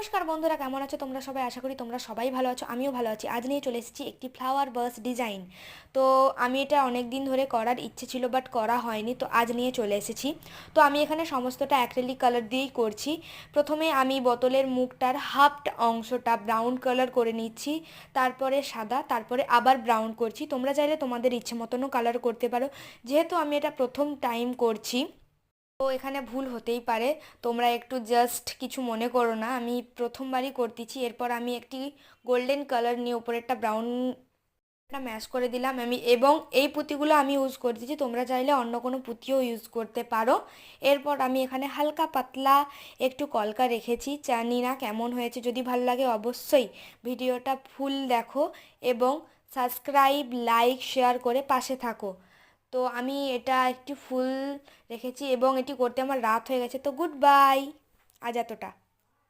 নমস্কার বন্ধুরা, কেমন আছো তোমরা সবাই? আশা করি তোমরা সবাই ভালো আছো, আমিও ভালো আছি। আজ নিয়ে চলে এসেছি একটি ফ্লাওয়ার বাস ডিজাইন। তো আমি এটা অনেক দিন ধরে করার ইচ্ছে ছিল, বাট করা হয়নি, তো আজ নিয়ে চলে এসেছি। তো আমি এখানে সমস্তটা অ্যাক্রিলিক কালার দিয়েই করছি। প্রথমে আমি বোতলের মুখটার হাফ অংশটা ব্রাউন কালার করে নিচ্ছি, তারপরে সাদা, তারপরে আবার ব্রাউন করছি। তোমরা চাইলে তোমাদের ইচ্ছে মতনও কালার করতে পারো। যেহেতু আমি এটা প্রথম টাইম করছি, তো এখানে ভুল হতেই পারে, তোমরা একটু জাস্ট কিছু মনে করো না। আমি প্রথমবারই করতেছি। এরপর আমি একটি গোল্ডেন কালার নিয়ে উপরে একটা ব্রাউনটা ম্যাচ করে দিলাম আমি, এবং এই পুঁতিগুলো আমি ইউজ করতেছি, তোমরা চাইলে অন্য কোনো পুঁতিও ইউজ করতে পারো। এরপর আমি এখানে হালকা পাতলা একটু কলকা রেখেছি, জানি না কেমন হয়েছে। যদি ভালো লাগে অবশ্যই ভিডিওটা ফুল দেখো এবং সাবস্ক্রাইব, লাইক, শেয়ার করে পাশে থাকো। তো আমি এটা একটি ফুল রেখেছি এবং এটি করতে আমার রাত হয়ে গেছে, তো গুড বাই আজ এতটা।